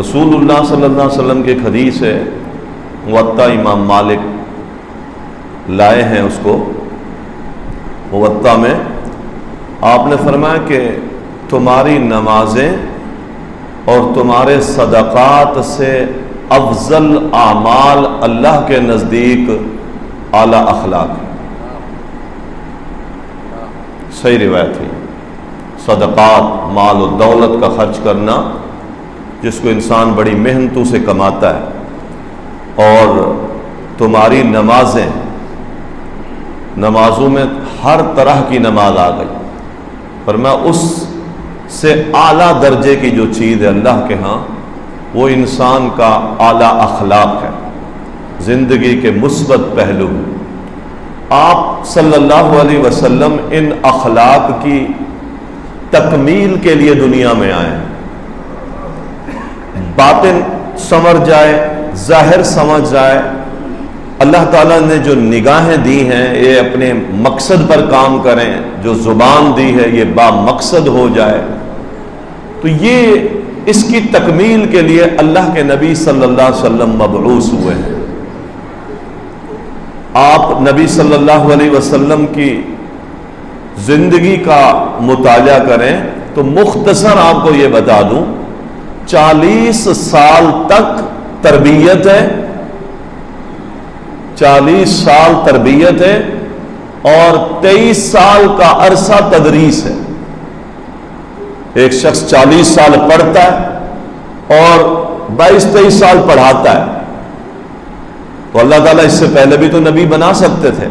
رسول اللہ صلی اللہ علیہ وسلم کی ایک حدیث ہے، موطا امام مالک لائے ہیں اس کو۔ موطا میں آپ نے فرمایا کہ تمہاری نمازیں اور تمہارے صدقات سے افضل اعمال اللہ کے نزدیک اعلیٰ اخلاق ہے۔ صحیح روایت ہے۔ صدقات، مال و دولت کا خرچ کرنا جس کو انسان بڑی محنتوں سے کماتا ہے، اور تمہاری نمازوں میں ہر طرح کی نماز آ گئی، پر میں اس سے اعلیٰ درجے کی جو چیز ہے اللہ کے ہاں وہ انسان کا اعلیٰ اخلاق ہے، زندگی کے مثبت پہلو۔ آپ صلی اللہ علیہ وسلم ان اخلاق کی تکمیل کے لیے دنیا میں آئے، باطن سمجھ جائے، ظاہر سمجھ جائے۔ اللہ تعالیٰ نے جو نگاہیں دی ہیں یہ اپنے مقصد پر کام کریں، جو زبان دی ہے یہ با مقصد ہو جائے، تو یہ اس کی تکمیل کے لیے اللہ کے نبی صلی اللہ علیہ وسلم مبعوث ہوئے ہیں۔ آپ نبی صلی اللہ علیہ وسلم کی زندگی کا مطالعہ کریں تو مختصر آپ کو یہ بتا دوں، 40 سال تک تربیت ہے، 40 سال تربیت ہے، اور 23 سال کا عرصہ تدریس ہے۔ ایک شخص 40 سال پڑھتا ہے اور 22-23 سال پڑھاتا ہے، تو اللہ تعالیٰ اس سے پہلے بھی تو نبی بنا سکتے تھے،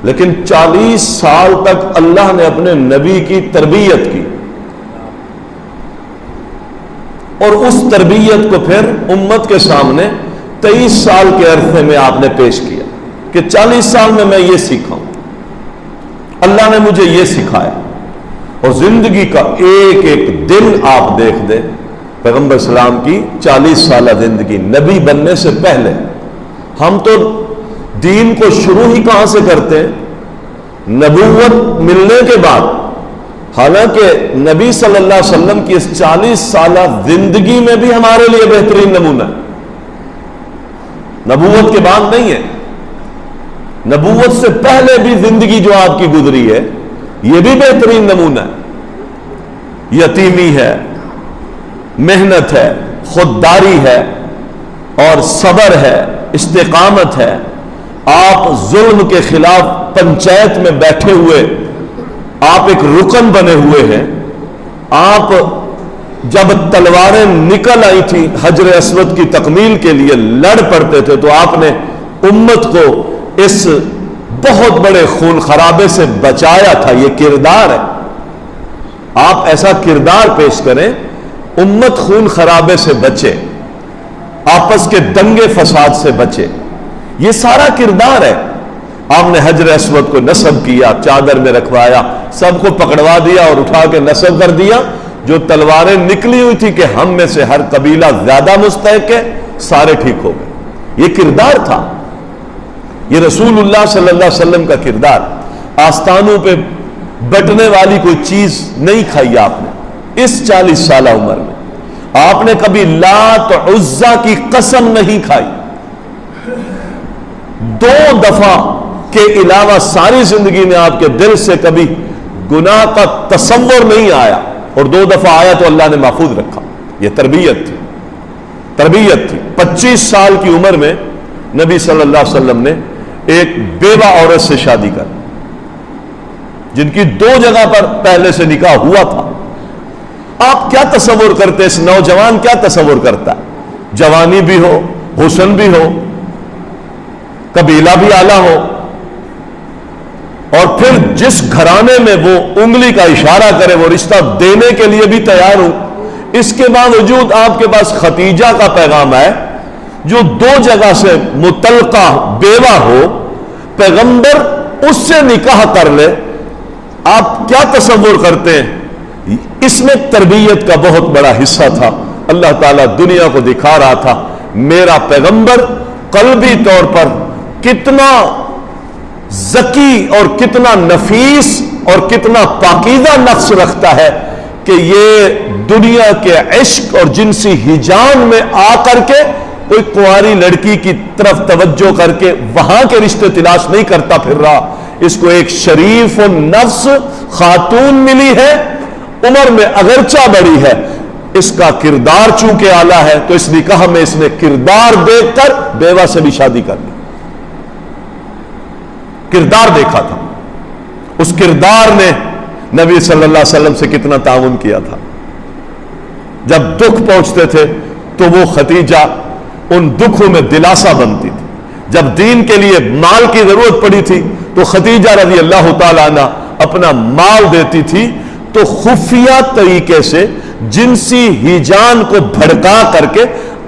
لیکن 40 سال تک اللہ نے اپنے نبی کی تربیت کی، اور اس تربیت کو پھر امت کے سامنے 23 سال کے عرصے میں آپ نے پیش کیا کہ 40 سال میں یہ سیکھا ہوں، اللہ نے مجھے یہ سکھایا۔ اور زندگی کا ایک ایک دن آپ دیکھ دیں، پیغمبر اسلام کی 40 سالہ زندگی نبی بننے سے پہلے۔ ہم تو دین کو شروع ہی کہاں سے کرتے ہیں؟ نبوت ملنے کے بعد۔ حالانکہ نبی صلی اللہ علیہ وسلم کی اس 40 سالہ زندگی میں بھی ہمارے لیے بہترین نمونہ ہے، نبوت کے بعد نہیں ہے، نبوت سے پہلے بھی زندگی جو آپ کی گزری ہے یہ بھی بہترین نمونہ ہے۔ یتیمی ہے، محنت ہے، خودداری ہے، اور صبر ہے، استقامت ہے۔ آپ ظلم کے خلاف پنچایت میں بیٹھے ہوئے، آپ ایک رکن بنے ہوئے ہیں۔ آپ جب تلواریں نکل آئی تھی حجر اسود کی تکمیل کے لیے لڑ پڑتے تھے، تو آپ نے امت کو اس بہت بڑے خون خرابے سے بچایا تھا۔ یہ کردار ہے، آپ ایسا کردار پیش کریں، امت خون خرابے سے بچے، آپس کے دنگے فساد سے بچے، یہ سارا کردار ہے۔ آپ نے حجر اسود کو نصب کیا، چادر میں رکھوایا، سب کو پکڑوا دیا اور اٹھا کے نصب کر دیا۔ جو تلواریں نکلی ہوئی تھی کہ ہم میں سے ہر قبیلہ زیادہ مستحق ہے، سارے ٹھیک ہو گئے۔ یہ کردار تھا، یہ رسول اللہ صلی اللہ علیہ وسلم کا کردار۔ آستانوں پہ بٹنے والی کوئی چیز نہیں کھائی آپ نے اس 40 سالہ عمر میں۔ آپ نے کبھی لات عزا کی قسم نہیں کھائی۔ 2 دفعہ کے علاوہ ساری زندگی میں آپ کے دل سے کبھی گناہ کا تصور نہیں آیا، اور 2 دفعہ آیا تو اللہ نے محفوظ رکھا۔ یہ تربیت تھی، تربیت تھی۔ 25 سال کی عمر میں نبی صلی اللہ علیہ وسلم نے ایک بیوہ عورت سے شادی کر، جن کی 2 جگہ پر پہلے سے نکاح ہوا تھا۔ آپ کیا تصور کرتے، اس نوجوان کیا تصور کرتا ہے؟ جوانی بھی ہو، حسن بھی ہو، قبیلہ بھی اعلیٰ ہو، اور پھر جس گھرانے میں وہ انگلی کا اشارہ کرے وہ رشتہ دینے کے لیے بھی تیار ہوں۔ اس کے باوجود آپ کے پاس ختیجہ کا پیغام ہے جو 2 جگہ سے مطلقہ بیوہ ہو، پیغمبر اس سے نکاح کر لے۔ آپ کیا تصور کرتے ہیں؟ اس میں تربیت کا بہت بڑا حصہ تھا۔ اللہ تعالیٰ دنیا کو دکھا رہا تھا میرا پیغمبر قلبی طور پر کتنا ذکی اور کتنا نفیس اور کتنا پاکیزہ نفس رکھتا ہے کہ یہ دنیا کے عشق اور جنسی ہیجان میں آ کر کے کوئی کنواری لڑکی کی طرف توجہ کر کے وہاں کے رشتے تلاش نہیں کرتا پھر رہا. اس کو ایک شریف و نفس خاتون ملی ہے, عمر میں اگرچہ بڑی ہے, اس کا کردار چونکہ اعلیٰ ہے تو اس نکاح میں اس نے کردار دیکھ کر بیوہ سے بھی شادی کر لی. کردار دیکھا تھا, اس کردار نے نبی صلی اللہ علیہ وسلم سے کتنا تعاون کیا تھا. جب دکھ پہنچتے تھے تو وہ خدیجہ ان دکھوں میں دلاسا بنتی تھی. جب دین کے لیے مال کی ضرورت پڑی تھی تو خدیجہ رضی اللہ تعالیٰ عنہ اپنا مال دیتی تھی. تو خفیہ طریقے سے جنسی ہیجان کو بھڑکا کر کے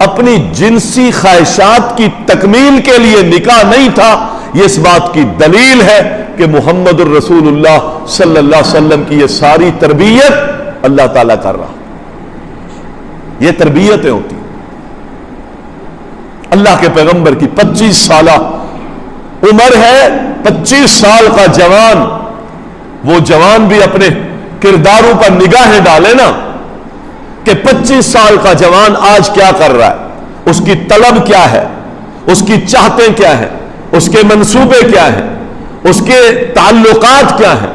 اپنی جنسی خواہشات کی تکمیل کے لیے نکاح نہیں تھا. یہ اس بات کی دلیل ہے کہ محمد الرسول اللہ صلی اللہ علیہ وسلم کی یہ ساری تربیت اللہ تعالیٰ کر رہا. یہ تربیتیں ہوتی. اللہ کے پیغمبر کی 25 سالہ عمر ہے, 25 سال کا جوان. وہ جوان بھی اپنے کرداروں پر نگاہیں ڈالے نا کہ 25 سال کا جوان آج کیا کر رہا ہے, اس کی طلب کیا ہے, اس کی چاہتیں کیا ہیں, اس کے منصوبے کیا ہیں, اس کے تعلقات کیا ہیں,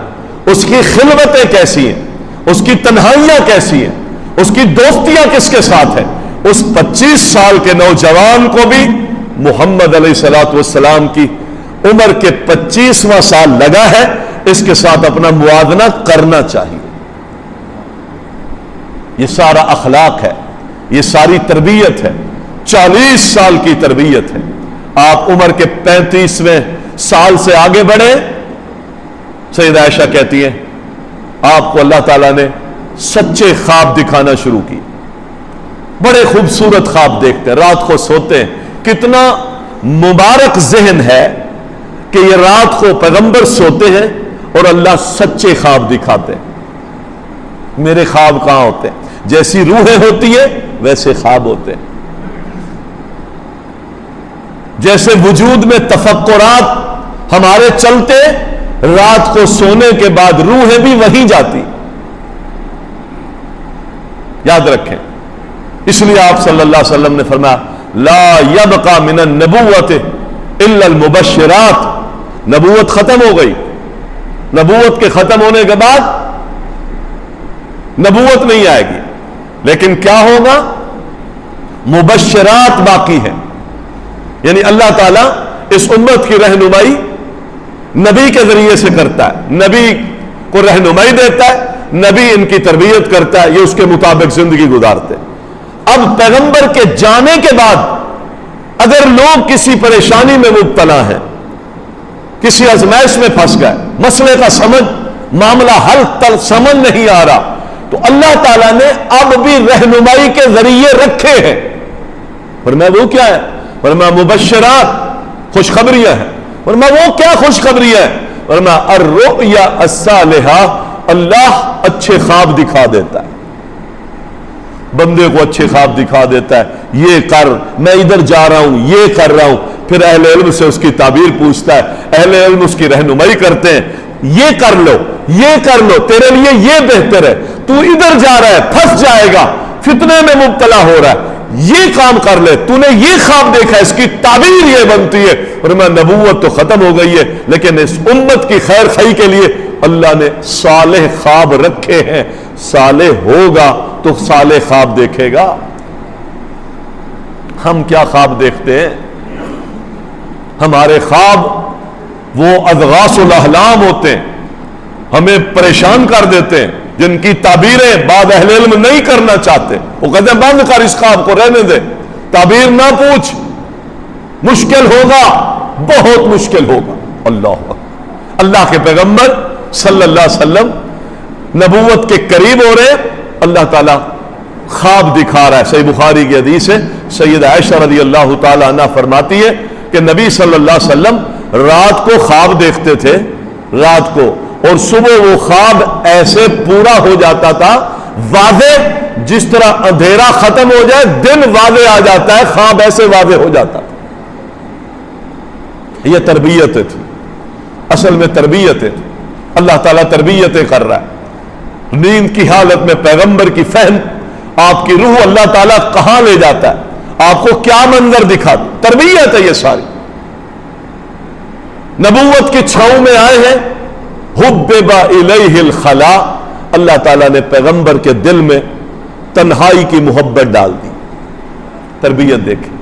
اس کی خلوتیں کیسی ہیں, اس کی تنہائیاں کیسی ہیں, اس کی دوستیاں کس کے ساتھ ہیں. اس 25 سال کے نوجوان کو بھی محمد علیہ الصلوۃ والسلام کی عمر کے 25واں سال لگا ہے, اس کے ساتھ اپنا موازنہ کرنا چاہیے. یہ سارا اخلاق ہے, یہ ساری تربیت ہے. 40 سال کی تربیت ہے. آپ عمر کے 35ویں سال سے آگے بڑھے. سیدہ عائشہ کہتی ہیں آپ کو اللہ تعالیٰ نے سچے خواب دکھانا شروع کی. بڑے خوبصورت خواب دیکھتے ہیں, رات کو سوتے ہیں. کتنا مبارک ذہن ہے کہ یہ رات کو پیغمبر سوتے ہیں اور اللہ سچے خواب دکھاتے ہیں. میرے خواب کہاں ہوتے ہیں؟ جیسی روحیں ہوتی ہیں ویسے خواب ہوتے ہیں. جیسے وجود میں تفکرات ہمارے چلتے, رات کو سونے کے بعد روحیں بھی وہیں جاتی. یاد رکھیں. اس لیے آپ صلی اللہ علیہ وسلم نے فرمایا لا یبقى من النبوت الا المبشرات. نبوت ختم ہو گئی. نبوت کے ختم ہونے کے بعد نبوت نہیں آئے گی, لیکن کیا ہوگا؟ مبشرات باقی ہیں. یعنی اللہ تعالیٰ اس امت کی رہنمائی نبی کے ذریعے سے کرتا ہے. نبی کو رہنمائی دیتا ہے, نبی ان کی تربیت کرتا ہے, یہ اس کے مطابق زندگی گزارتے ہیں. اب پیغمبر کے جانے کے بعد اگر لوگ کسی پریشانی میں مبتلا ہیں, کسی آزمائش میں پھنس گئے, مسئلے کا معاملہ حل سمجھ نہیں آ رہا, تو اللہ تعالیٰ نے اب بھی رہنمائی کے ذریعے رکھے ہیں. فرمایا وہ کیا ہے؟ فرمایا مبشرات, خوشخبریاں ہیں. فرمایا وہ کیا خوشخبریاں ہیں؟ فرمایا الرؤیا الصالحہ, اللہ اچھے خواب دکھا دیتا ہے. بندے کو اچھے خواب دکھا دیتا ہے, یہ کر, میں ادھر جا رہا ہوں, یہ کر رہا ہوں. پھر اہل علم سے اس کی تعبیر پوچھتا ہے, اہل علم اس کی رہنمائی کرتے ہیں, یہ کر لو, یہ کر لو, تیرے لیے یہ بہتر ہے, تو ادھر جا رہا ہے پھنس جائے گا, فتنے میں مبتلا ہو رہا ہے, یہ کام کر لے, تو نے یہ خواب دیکھا, اس کی تعبیر یہ بنتی ہے. اور میں نبوت تو ختم ہو گئی ہے, لیکن اس امت کی خیر خواہی کے لیے اللہ نے صالح خواب رکھے ہیں. صالح ہوگا تو صالح خواب دیکھے گا. ہم کیا خواب دیکھتے ہیں؟ ہمارے خواب وہ اضغاث الاحلام ہوتے ہیں, ہمیں پریشان کر دیتے ہیں, جن کی تعبیریں بعض اہل علم نہیں کرنا چاہتے. وہ کہتے ہیں بند کر اس خواب کو, رہنے دے, تعبیر نہ پوچھ, مشکل ہوگا, بہت مشکل ہوگا. اللہ کے پیغمبر صلی اللہ علیہ وسلم نبوت کے قریب ہو رہے, اللہ تعالیٰ خواب دکھا رہا ہے. صحیح بخاری کی حدیث ہے, سیدہ عائشہ رضی اللہ تعالی عنہ فرماتی ہے کہ نبی صلی اللہ علیہ وسلم رات کو خواب دیکھتے تھے, رات کو, اور صبح وہ خواب ایسے پورا ہو جاتا تھا واضح, جس طرح اندھیرا ختم ہو جائے دن واضح آ جاتا ہے, خواب ایسے واضح ہو جاتا تھا. یہ تربیتیں تھی, اصل میں تربیتیں تھی. اللہ تعالیٰ تربیتیں کر رہا ہے. نیند کی حالت میں پیغمبر کی فہم آپ کی روح اللہ تعالیٰ کہاں لے جاتا ہے، آپ کو کیا منظر دکھاتا، تربیت ہے یہ ساری۔ نبوت کی چھاؤں میں آئے ہیں، حبب الیہ الخلا، اللہ تعالیٰ نے پیغمبر کے دل میں تنہائی کی محبت ڈال دی۔ تربیت دیکھیں،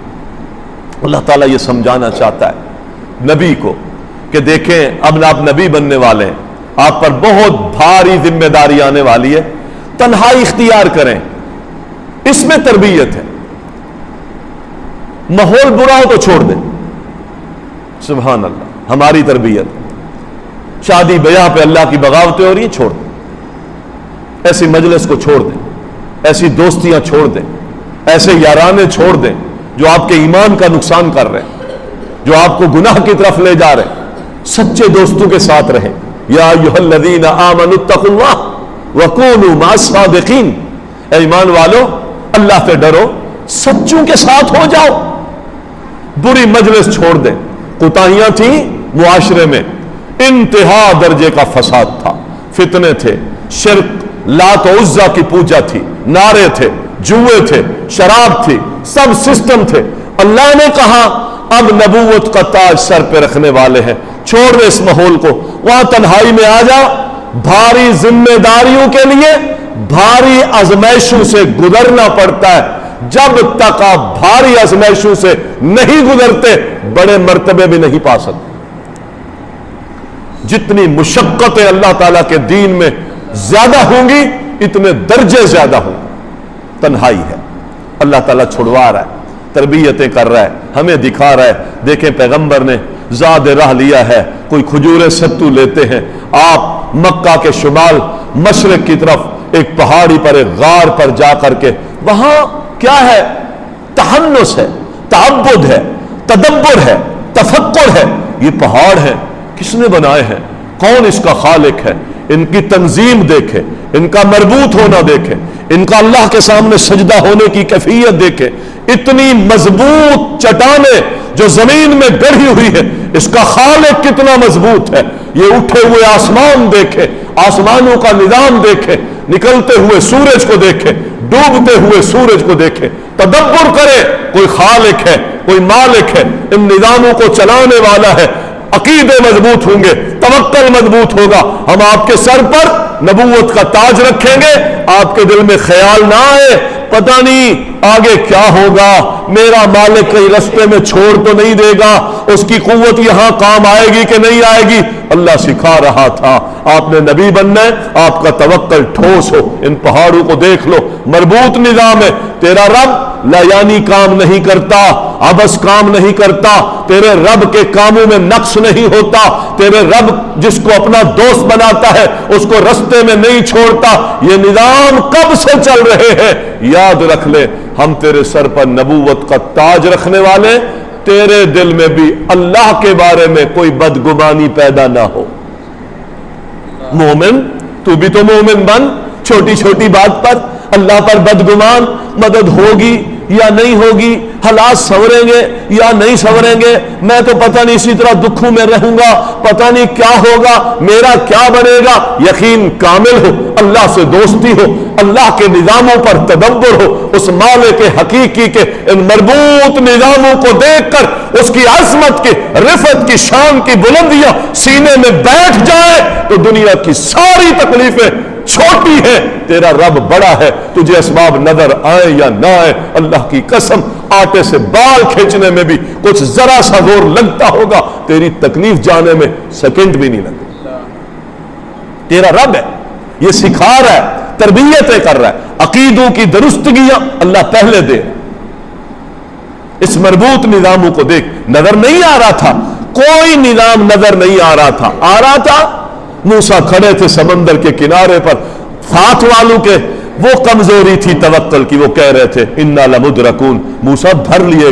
اللہ تعالیٰ یہ سمجھانا چاہتا ہے نبی کو کہ دیکھیں اب آپ نبی بننے والے ہیں، آپ پر بہت بھاری ذمہ داری آنے والی ہے، تنہائی اختیار کریں، اس میں تربیت ہے۔ ماحول برا ہو تو چھوڑ دیں، سبحان اللہ، ہماری تربیت، شادی بیاہ پہ اللہ کی بغاوتیں ہو رہی ہیں، چھوڑ دیں، ایسی مجلس کو چھوڑ دیں، ایسی دوستیاں چھوڑ دیں، ایسے یارانے چھوڑ دیں جو آپ کے ایمان کا نقصان کر رہے ہیں، جو آپ کو گناہ کی طرف لے جا رہے ہیں۔ سچے دوستوں کے ساتھ رہیں۔ یا ایھا الذین آمنوا اتقوا اللہ وکونوا مع الصادقین، اے ایمان والو اللہ سے ڈرو، سچوں کے ساتھ ہو جاؤ، بری مجلس چھوڑ دیں۔ کوتاہیاں تھیں معاشرے میں، انتہا درجے کا فساد تھا، فتنے تھے، شرک، لات و عزا کی پوجا تھی، نعرے تھے، جوئے تھے، شراب تھی، سب سسٹم تھے۔ اللہ نے کہا اب نبوت کا تاج سر پہ رکھنے والے ہیں، چھوڑ دے اس ماحول کو، وہاں تنہائی میں آ جا، بھاری ذمہ داریوں کے لیے بھاری آزمائشوں سے گزرنا پڑتا ہے۔ جب تک آپ بھاری آزمائشوں سے نہیں گزرتے بڑے مرتبے بھی نہیں پا سکتے۔ جتنی مشقتیں اللہ تعالیٰ کے دین میں زیادہ ہوں گی اتنے درجے زیادہ ہوں گے۔ تنہائی ہے، اللہ تعالیٰ چھڑوا رہا ہے، تربیتیں کر رہا ہے، ہمیں دکھا رہا ہے۔ دیکھیں پیغمبر نے زاد راہ لیا ہے، کوئی کھجور ستو لیتے ہیں، آپ مکہ کے شمال مشرق کی طرف ایک پہاڑی پر، ایک غار پر جا کر کے، وہاں کیا ہے؟ تحنس ہے، تعبد ہے، تدبر ہے، تفکر ہے۔ یہ پہاڑ ہیں، کس نے بنائے ہیں؟ کون اس کا خالق ہے؟ ان کی تنظیم دیکھے، ان کا مربوط ہونا دیکھے، ان کا اللہ کے سامنے سجدہ ہونے کی کیفیت دیکھے۔ اتنی مضبوط چٹانیں جو زمین میں گڑھی ہوئی ہے، اس کا خالق کتنا مضبوط ہے۔ یہ اٹھے ہوئے آسمان دیکھے، آسمانوں کا نظام دیکھے، نکلتے ہوئے سورج کو دیکھے، ڈوبتے ہوئے سورج کو دیکھے، تدبر کرے، کوئی خالق ہے، کوئی مالک ہے، ان نظاموں کو چلانے والا ہے۔ عقیدے مضبوط ہوں گے، توکل مضبوط ہوگا۔ ہم آپ کے سر پر نبوت کا تاج رکھیں گے، آپ کے دل میں خیال نہ آئے پتہ نہیں آگے کیا ہوگا، میرا مالک کئی رستے میں چھوڑ تو نہیں دے گا، اس کی قوت یہاں کام آئے گی کہ نہیں آئے گی۔ اللہ سکھا رہا تھا آپ نے نبی بننا ہے، آپ کا توکل ٹھوس ہو۔ ان پہاڑوں کو دیکھ لو، مربوط نظام ہے۔ تیرا رب لایانی کام نہیں کرتا، عبث کام نہیں کرتا، تیرے رب کے کاموں میں نقص نہیں ہوتا، تیرے رب جس کو اپنا دوست بناتا ہے اس کو رستے میں نہیں چھوڑتا۔ یہ نظام کب سے چل رہے ہیں، یاد رکھ لے۔ ہم تیرے سر پر نبوت کا تاج رکھنے والے، تیرے دل میں بھی اللہ کے بارے میں کوئی بدگمانی پیدا نہ ہو۔ مومن تو بھی تو مومن بن، چھوٹی چھوٹی بات پر اللہ پر بدگمان، مدد ہوگی یا نہیں ہوگی، حالات سنوریں گے یا نہیں سنوریں گے، میں تو پتہ نہیں اسی طرح دکھوں میں رہوں گا، پتہ نہیں کیا ہوگا، میرا کیا بنے گا۔ یقین کامل ہو، اللہ سے دوستی ہو، اللہ کے نظاموں پر تدبر ہو، اس مالک حقیقی کے ان مربوط نظاموں کو دیکھ کر اس کی عظمت کی، رفعت کی، شان کی بلندیاں سینے میں بیٹھ جائے تو دنیا کی ساری تکلیفیں چھوٹی ہے، تیرا رب بڑا ہے۔ تجھے اسباب نظر آئے یا نہ آئے، اللہ کی قسم آٹے سے بال کھینچنے میں بھی کچھ ذرا سا زور لگتا ہوگا، تیری تکلیف جانے میں سیکنڈ بھی نہیں لگتا۔ تیرا رب ہے، یہ سکھا رہا ہے، تربیتیں کر رہا ہے، عقیدوں کی درستگیاں اللہ پہلے دے۔ اس مربوط نظاموں کو دیکھ، نظر نہیں آ رہا تھا، کوئی نظام نظر نہیں آ رہا تھا، آ رہا تھا موسیٰ کھڑے تھے سمندر کے کنارے پر، ساتھ والوں کے وہ کمزوری تھی توکل کی، وہ کہہ رہے تھے انا لمدرکون، موسیٰ دھر لیے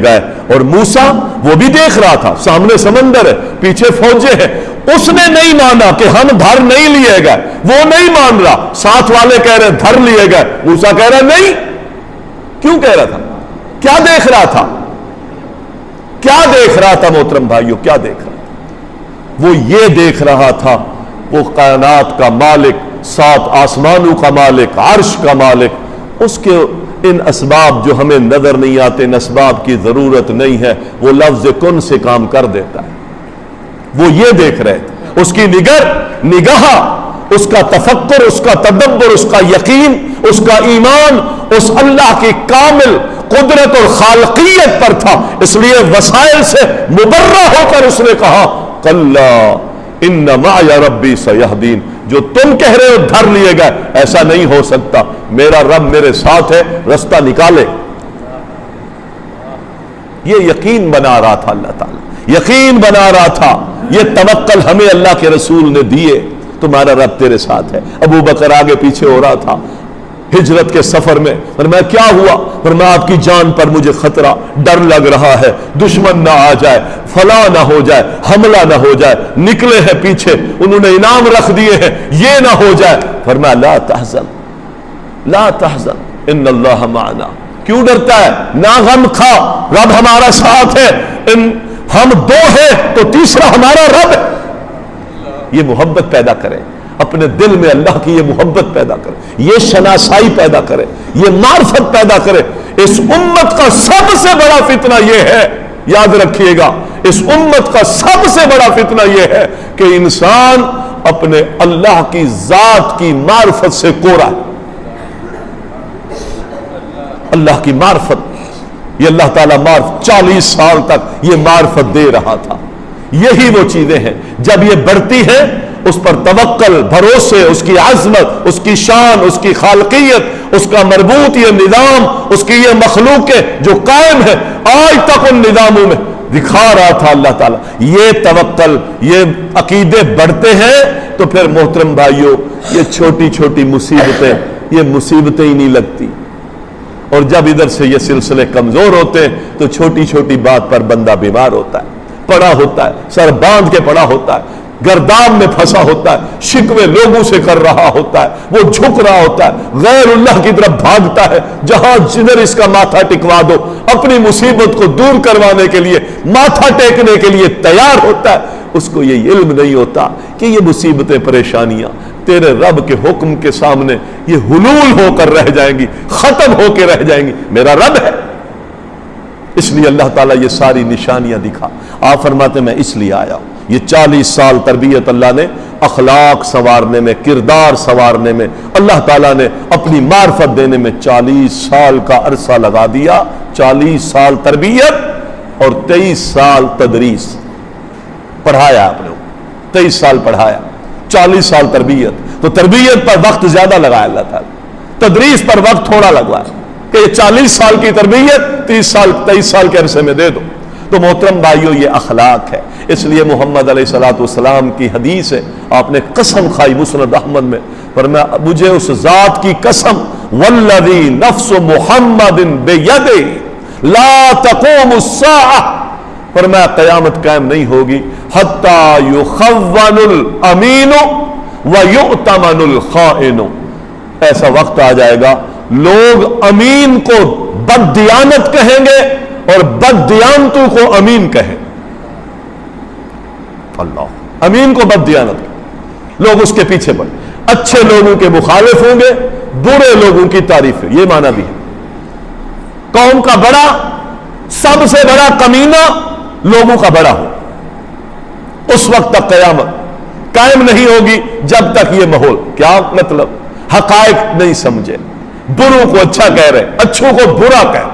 گئے، اور موسیٰ وہ بھی دیکھ رہا تھا سامنے سمندر ہے، پیچھے فوجیں ہیں، اس نے نہیں مانا کہ ہم دھر نہیں لیے گئے، وہ نہیں مان رہا، ساتھ والے کہہ رہے دھر لیے گئے، موسیٰ کہہ رہا نہیں۔ کیوں کہہ رہا تھا؟ کیا دیکھ رہا تھا؟ کیا دیکھ رہا تھا محترم بھائیو؟ کیا دیکھ رہا تھا؟ وہ یہ دیکھ رہا تھا، وہ کائنات کا مالک سات آسمانوں کا مالک، عرش کا مالک، اس کے ان اسباب جو ہمیں نظر نہیں آتے، ان اسباب کی ضرورت نہیں ہے، وہ لفظ کن سے کام کر دیتا ہے۔ وہ یہ دیکھ رہے تھے، اس کی نگاہ، اس کا تفکر، اس کا تدبر، اس کا یقین، اس کا ایمان اس اللہ کی کامل قدرت اور خالقیت پر تھا، اس لیے وسائل سے مبرہ ہو کر اس نے کہا کلا ان معی ربی سیہدین، جو تم کہہ رہے ہو دھر لیے گئے، ایسا نہیں ہو سکتا، میرا رب میرے ساتھ ہے، رستہ نکالے۔ یہ یقین بنا رہا تھا اللہ تعالیٰ، یقین بنا رہا تھا، یہ توکل ہمیں اللہ کے رسول نے دیے، تمہارا رب تیرے ساتھ ہے۔ ابو بکر آگے پیچھے ہو رہا تھا ہجرت کے سفر میں، فرمایا کیا ہوا؟ فرمایا آپ کی جان پر مجھے خطرہ، ڈر لگ رہا ہے، دشمن نہ آ جائے، فلاں نہ ہو جائے، حملہ نہ ہو جائے، نکلے ہیں پیچھے، انہوں نے انعام رکھ دیے ہیں، یہ نہ ہو جائے۔ فرمایا لا تحزن لا تحزن ان اللہ معنا، کیوں ڈرتا ہے؟ نہ غم کھا، رب ہمارا ساتھ ہے، ہم دو ہیں تو تیسرا ہمارا رب ہے۔ یہ محبت پیدا کرے اپنے دل میں، اللہ کی یہ محبت پیدا کرے، یہ شناسائی پیدا کرے، یہ معرفت پیدا کرے۔ اس امت کا سب سے بڑا فتنہ یہ ہے، یاد رکھیے گا، اس امت کا سب سے بڑا فتنہ یہ ہے کہ انسان اپنے اللہ کی ذات کی معرفت سے کورا ہے۔ اللہ کی معرفت، یہ اللہ تعالیٰ معرفت 40 سال تک یہ معرفت دے رہا تھا۔ یہی وہ چیزیں ہیں جب یہ بڑھتی ہیں، اس پر توکل، بھروسے، اس کی عظمت، اس کی شان، اس کی خالقیت، اس کا مربوط یہ نظام، اس کی یہ مخلوق جو قائم ہے آج تک ان نظاموں میں دکھا رہا تھا اللہ تعالیٰ۔ یہ توکل، یہ عقیدے بڑھتے ہیں تو پھر محترم بھائیوں یہ چھوٹی چھوٹی مصیبتیں، یہ مصیبتیں ہی نہیں لگتی، اور جب ادھر سے یہ سلسلے کمزور ہوتے ہیں تو چھوٹی چھوٹی بات پر بندہ بیمار ہوتا ہے، پڑا ہوتا ہے، سر باندھ کے پڑا ہوتا ہے، گرداب میں پھنسا ہوتا ہے، شکوے لوگوں سے کر رہا ہوتا ہے، وہ جھک رہا ہوتا ہے، غیر اللہ کی طرف بھاگتا ہے، جہاں جدھر اس کا ماتھا ٹکوا دو اپنی مصیبت کو دور کروانے کے لیے، ماتھا ٹیکنے کے لیے تیار ہوتا ہے۔ اس کو یہ علم نہیں ہوتا کہ یہ مصیبتیں، پریشانیاں تیرے رب کے حکم کے سامنے یہ حلول ہو کر رہ جائیں گی، ختم ہو کے رہ جائیں گی، میرا رب ہے۔ اس لیے اللہ تعالیٰ یہ ساری نشانیاں دکھا۔ آپ فرماتے میں اس لیے آیا ہوں، یہ 40 سال تربیت اللہ نے اخلاق سنوارنے میں، کردار سنوارنے میں، اللہ تعالیٰ نے اپنی معرفت دینے میں 40 سال کا عرصہ لگا دیا۔ 40 سال تربیت اور 23 سال تدریس، پڑھایا آپ نے، 23 سال پڑھایا، 40 سال تربیت، تو تربیت پر وقت زیادہ لگایا اللہ تعالیٰ، تدریس پر وقت تھوڑا لگوایا کہ یہ 40 سال کی تربیت 23 سال کے عرصے میں دے دو۔ تو محترم بھائیوں یہ اخلاق ہے، اس لیے محمد علیہ السلام کی حدیث ہے، آپ نے قسم کھائی مسند احمد میں، فرمایا مجھے اس ذات کی قسم والذی نفس محمد بیدہ لا تقوم الساعہ، فرمایا قیامت قائم نہیں ہوگی حتی یخون الامین ویؤتمن الخائن، ایسا وقت آ جائے گا لوگ امین کو بددیانت کہیں گے اور بددیانتوں کو امین کہیں، اللہ امین کو بددیانت، لوگ اس کے پیچھے پڑیں، اچھے لوگوں کے مخالف ہوں گے، برے لوگوں کی تعریف ہے، یہ معنی بھی ہے۔ قوم کا بڑا، سب سے بڑا کمینہ لوگوں کا بڑا ہو، اس وقت تک قیامت قائم نہیں ہوگی جب تک یہ ماحول، کیا مطلب حقائق نہیں سمجھے، بروں کو اچھا کہہ رہے، اچھوں کو برا کہہ،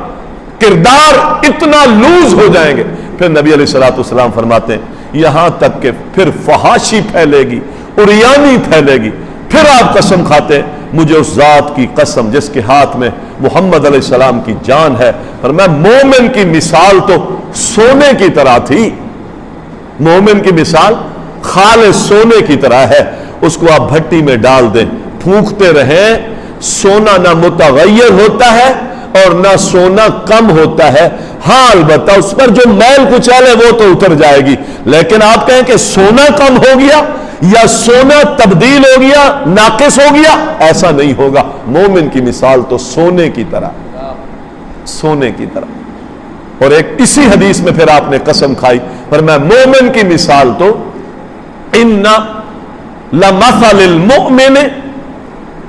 کردار اتنا لوز ہو جائیں گے۔ پھر نبی علیہ السلام فرماتے ہیں یہاں تک کہ پھر فحاشی پھیلے گی، عریانی پھیلے گی، پھر آپ قسم کھاتے ہیں مجھے اس ذات کی قسم جس کے ہاتھ میں محمد علیہ السلام کی جان ہے، فرمایا مومن کی مثال تو سونے کی طرح تھی، مومن کی مثال خالص سونے کی طرح ہے، اس کو آپ بھٹی میں ڈال دیں، پھونکتے رہیں، سونا نہ متغیر ہوتا ہے اور نہ سونا کم ہوتا ہے، ہاں البتہ اس پر جو میل کچیل ہے وہ تو اتر جائے گی، لیکن آپ کہیں کہ سونا کم ہو گیا یا سونا تبدیل ہو گیا، ناقص ہو گیا، ایسا نہیں ہوگا۔ مومن کی مثال تو سونے کی طرح، سونے کی طرح۔ اور ایک اسی حدیث میں پھر آپ نے قسم کھائی، فرمایا مومن کی مثال تو ان لمثل المؤمن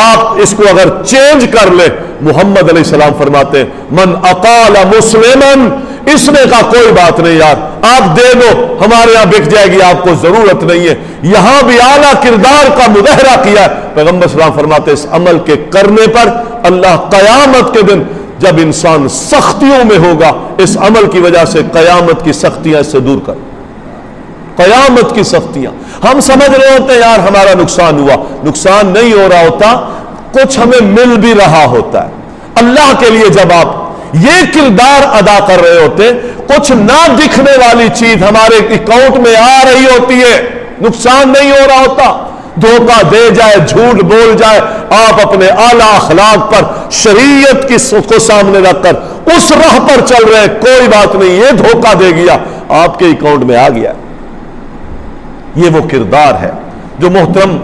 آپ اس کو اگر چینج کر لے، محمد علیہ السلام فرماتے ہیں من اقال مسلمن، اس نے کہا کوئی بات نہیں یار آپ دے دو، ہمارے یہاں بک جائے گی، آپ کو ضرورت نہیں ہے۔ یہاں بھی اعلیٰ کردار کا مظاہرہ کیا ہے۔ پیغمبر صلی اللہ علیہ وسلم فرماتے ہیں اس عمل کے کرنے پر اللہ قیامت کے دن جب انسان سختیوں میں ہوگا، اس عمل کی وجہ سے قیامت کی سختیاں اس سے دور کر، قیامت کی سختیاں۔ ہم سمجھ رہے ہوتے ہیں یار ہمارا نقصان ہوا، نقصان نہیں ہو رہا ہوتا، کچھ ہمیں مل بھی رہا ہوتا ہے۔ اللہ کے لیے جب آپ یہ کردار ادا کر رہے ہوتے، کچھ نہ دکھنے والی چیز ہمارے اکاؤنٹ میں آ رہی ہوتی ہے، نقصان نہیں ہو رہا ہوتا۔ دھوکہ دے جائے، جھوٹ بول جائے، آپ اپنے اعلیٰ اخلاق پر، شریعت کی کو سامنے رکھ کر اس راہ پر چل رہے ہیں، کوئی بات نہیں، یہ دھوکہ دے گیا آپ کے اکاؤنٹ میں آ گیا۔ یہ وہ کردار ہے جو محترم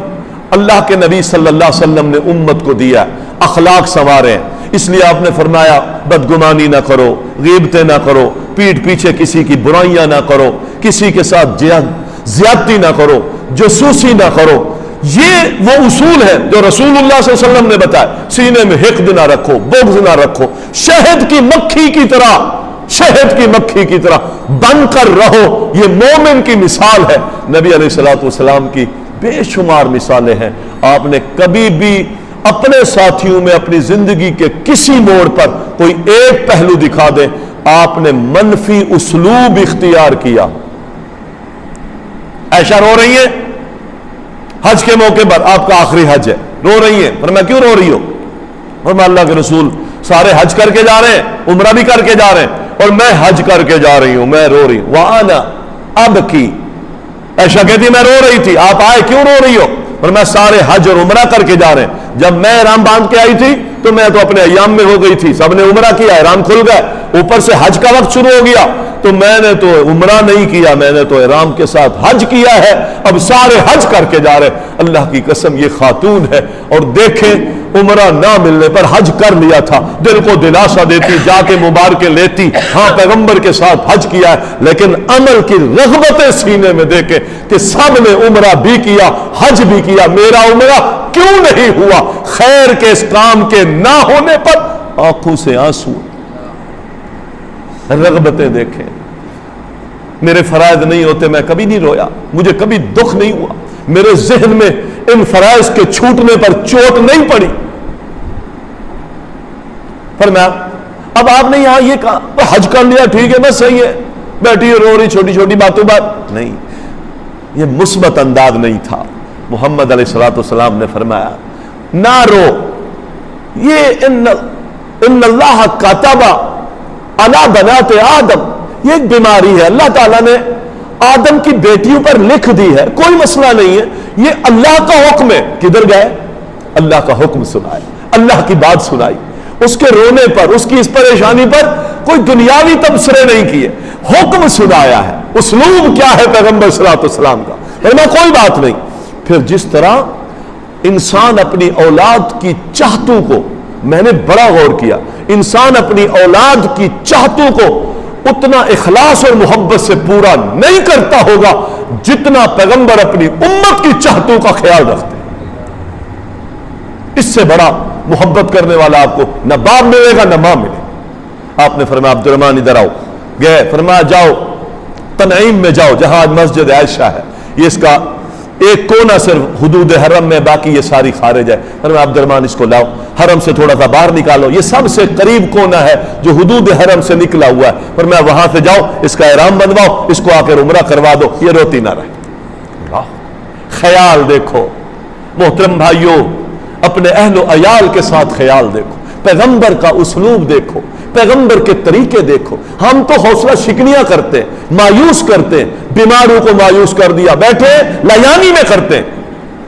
اللہ کے نبی صلی اللہ علیہ وسلم نے امت کو دیا، اخلاق سنوارے۔ اس لیے آپ نے فرمایا بدگمانی نہ کرو، غیبتیں نہ کرو، پیٹھ پیچھے کسی کی برائیاں نہ کرو، کسی کے ساتھ زیادتی نہ کرو، جاسوسی نہ کرو۔ یہ وہ اصول ہے جو رسول اللہ صلی اللہ علیہ وسلم نے بتایا۔ سینے میں حقد نہ رکھو، بغض نہ رکھو، شہد کی مکھی کی طرح، شہد کی مکھی کی طرح بن کر رہو۔ یہ مومن کی مثال ہے۔ نبی علیہ الصلوۃ والسلام کی بے شمار مثالیں ہیں۔ آپ نے کبھی بھی اپنے ساتھیوں میں اپنی زندگی کے کسی موڑ پر کوئی ایک پہلو دکھا دیں آپ نے منفی اسلوب اختیار کیا۔ عائشہ رو رہی ہیں حج کے موقع پر، آپ کا آخری حج ہے، رو رہی ہیں۔ فرمایا کیوں رو رہی ہو؟ فرمایا اللہ کے رسول سارے حج کر کے جا رہے ہیں، عمرہ بھی کر کے جا رہے ہیں، اور میں حج کر کے جا رہی ہوں، میں رو رہی ہوں۔ وَأَنَا أَبْكِي، عائشہ کہتی ہے میں رو رہی تھی، آپ آئے کیوں رو رہی ہو؟ فرمایا سارے حج اور عمرہ کر کے جا رہے ہیں، جب میں احرام باندھ کے آئی تھی تو میں تو اپنے ایام میں ہو گئی تھی، سب نے عمرہ کیا، احرام کھل گئے، اوپر سے حج کا وقت شروع ہو گیا تو میں نے تو عمرہ نہیں کیا، میں نے تو احرام کے ساتھ حج کیا ہے، اب سارے حج کر کے جا رہے۔ اللہ کی قسم یہ خاتون ہے، اور دیکھیں عمرہ نہ ملنے پر حج کر لیا تھا، دل کو دلاسا دیتی، جا کے مبارکیں لیتی، ہاں پیغمبر کے ساتھ حج کیا ہے، لیکن عمل کی رغبتیں سینے میں دیکھے کہ سب نے عمرہ بھی کیا، حج بھی کیا، میرا عمرہ کیوں نہیں ہوا؟ خیر کے اس کام کے نہ ہونے پر آنکھوں سے آنسو، رغبتیں دیکھیں۔ میرے فرائض نہیں ہوتے میں کبھی نہیں رویا، مجھے کبھی دکھ نہیں ہوا، میرے ذہن میں ان فرائض کے چھوٹنے پر چوٹ نہیں پڑی۔ فرمایا اب آپ نے یہاں یہ کہا حج کر لیا ٹھیک ہے بس صحیح ہے، بیٹھی رو رہی چھوٹی چھوٹی باتوں بات نہیں، یہ مثبت انداز نہیں تھا۔ محمد علیہ الصلوۃ والسلام نے فرمایا نہ رو، یہ ان اللہ کتب علی بنات آدم، یہ ایک بیماری ہے، اللہ تعالیٰ نے آدم کی بیٹیوں پر لکھ دی ہے، کوئی مسئلہ نہیں ہے، یہ اللہ کا حکم ہے۔ کدھر گئے؟ اللہ کا حکم سنائے، اللہ کی بات سنائی، اس کے رونے پر، اس کی اس پریشانی پر کوئی دنیاوی تبصرے نہیں کیے، حکم سنایا ہے۔ اسلوب کیا ہے پیغمبر صلی اللہ علیہ وسلم کا؟ فرمایا کوئی بات نہیں۔ پھر جس طرح انسان اپنی اولاد کی چاہتوں کو، میں نے بڑا غور کیا، انسان اپنی اولاد کی چاہتوں کو اتنا اخلاص اور محبت سے پورا نہیں کرتا ہوگا جتنا پیغمبر اپنی امت کی چاہتوں کا خیال رکھتے ہیں۔ اس سے بڑا محبت کرنے والا آپ کو نہ باپ ملے گا نہ ماں ملے۔ آپ نے فرمایا عبد الرحمن ادھر آؤ، گئے، فرمایا جاؤ تنعیم میں جاؤ جہاں مسجد عائشہ ہے، یہ اس کا ایک کونا صرف حدود حرم میں، باقی یہ ساری خارج ہے۔ فرمایا عبد الرحمن اس کو لاؤ، حرم سے تھوڑا سا باہر نکالو، یہ سب سے قریب کونا ہے جو حدود حرم سے نکلا ہوا ہے، فرمایا وہاں سے جاؤ، اس کا احرام بندواؤ، اس کو آ کر عمرہ کروا دو، یہ روتی نہ رہے۔ اللہ خیال دیکھو محترم بھائیوں، اپنے اہل و عیال کے ساتھ خیال دیکھو، پیغمبر کا اسلوب دیکھو، پیغمبر کے طریقے دیکھو۔ ہم تو حوصلہ شکنیاں کرتے ہیں، مایوس کرتے ہیں، بیماروں کو مایوس کر دیا، بیٹھے لایانی میں کرتے ہیں،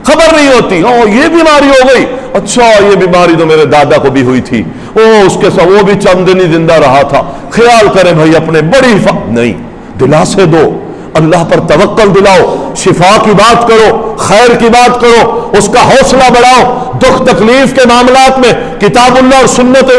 خبر نہیں ہوتی، او یہ بیماری ہو گئی، اچھا یہ بیماری تو میرے دادا کو بھی ہوئی تھی، او اس کے ساتھ وہ بھی چند دن ہی زندہ رہا تھا، خیال کریں بھائی اپنے، بڑی نہیں، دلاسے دو، اللہ پر توکل دلاؤ، شفا کی بات کرو، خیر کی بات کرو، اس کا حوصلہ بڑھاؤ، دکھ تکلیف کے معاملات میں کتاب اللہ اور سنت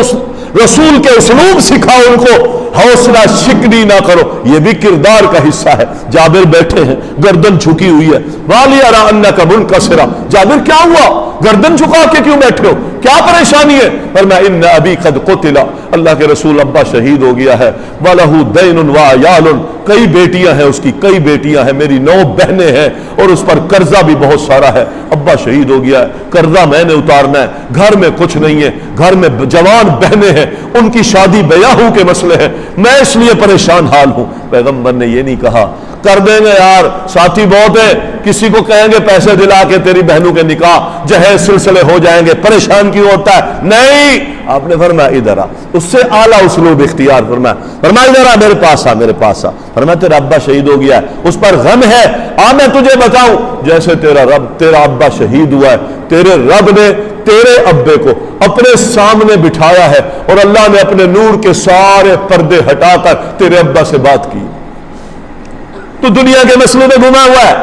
رسول کے اسلوب سکھاؤ ان کو، حوصلہ شکنی نہ کرو، یہ بھی کردار کا حصہ ہے۔ جابر بیٹھے ہیں، گردن جھکی ہوئی ہے، والی ارا انک منکسرا، جابر کیا ہوا، گردن جھکا کے کیوں بیٹھے ہو، کیا پریشانی ہے؟ فرمایا ان ابی قد قتل، اللہ کے رسول ابا شہید ہو گیا ہے، وَلَهُ دَيْنٌ وَعَيَالٌ، کئی بیٹیاں ہیں اس کی، کئی بیٹیاں ہیں، میری 9 بہنیں ہیں اور اس پر قرضہ بھی بہت سارا ہے، ابا شہید ہو گیا ہے، قرضہ میں نے اتارنا ہے، گھر میں کچھ نہیں ہے، گھر میں جوان بہنیں ہیں، ان کی شادی بیاہوں کے مسئلے ہیں، میں اس لیے پریشان حال ہوں۔ پیغمبر نے یہ نہیں کہا کر دیں گے یار، ساتھی بہت ہے، کسی کو کہیں گے پیسے دلا کے تیری بہنوں کے نکاح جہیز سلسلے ہو جائیں گے، پریشان کیوں ہوتا ہے؟ نہیں، آپ نے فرمایا ادھر آ، اس سے اعلیٰ اسلوب اختیار فرمایا ادھر آ، میرے پاس آ، میرے پاس آ، فرمایا تیرا ابا شہید ہو گیا ہے، اس پر غم ہے، آ میں تجھے بتاؤں، جیسے تیرا ابا شہید ہوا ہے، تیرے رب نے تیرے ابے کو اپنے سامنے بٹھایا ہے اور اللہ نے اپنے نور کے سارے پردے ہٹا کر تیرے ابا سے بات کی، تو دنیا کے مسئلے میں گھما ہوا ہے،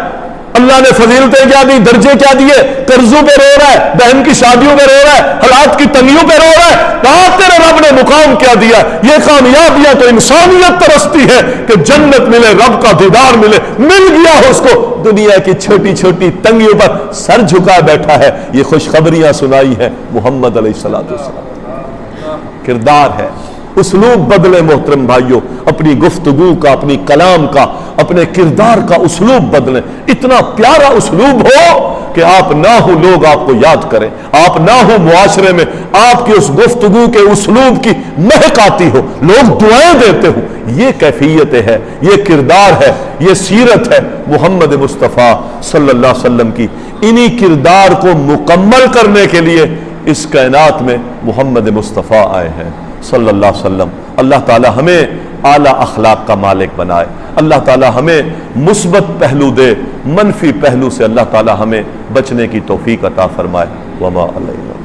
اللہ نے فضیلتیں کیا دی، درجے کیا دیے، قرضوں پہ رو رہا ہے، بہن کی شادیوں پہ رو رہا ہے، حالات کی تنگیوں پہ رو رہا ہے، کہاں تیرے رب نے مقام کیا دیا؟ یہ کامیابیاں تو انسانیت ترستی ہے کہ جنت ملے، رب کا دیدار ملے، مل گیا ہو اس کو، دنیا کی چھوٹی چھوٹی تنگیوں پر سر جھکا بیٹھا ہے، یہ خوشخبریاں سنائی ہیں محمد علیہ السلام۔ کردار ہے، اسلوب بدلے محترم بھائیوں، اپنی گفتگو کا، اپنی کلام کا، اپنے کردار کا اسلوب بدلیں، اتنا پیارا اسلوب ہو کہ آپ نہ ہو لوگ آپ کو یاد کریں، آپ نہ ہو معاشرے میں آپ کی اس گفتگو کے اسلوب کی مہک آتی ہو، لوگ دعائیں دیتے ہو، یہ کیفیت ہے، یہ کردار ہے، یہ سیرت ہے محمد مصطفیٰ صلی اللہ علیہ وسلم کی۔ انہی کردار کو مکمل کرنے کے لیے اس کائنات میں محمد مصطفیٰ آئے ہیں صلی اللہ علیہ وسلم۔ اللہ تعالی ہمیں اعلیٰ اخلاق کا مالک بنائے، اللہ تعالی ہمیں مثبت پہلو دے، منفی پہلو سے اللہ تعالی ہمیں بچنے کی توفیق عطا فرمائے۔ وما علینا۔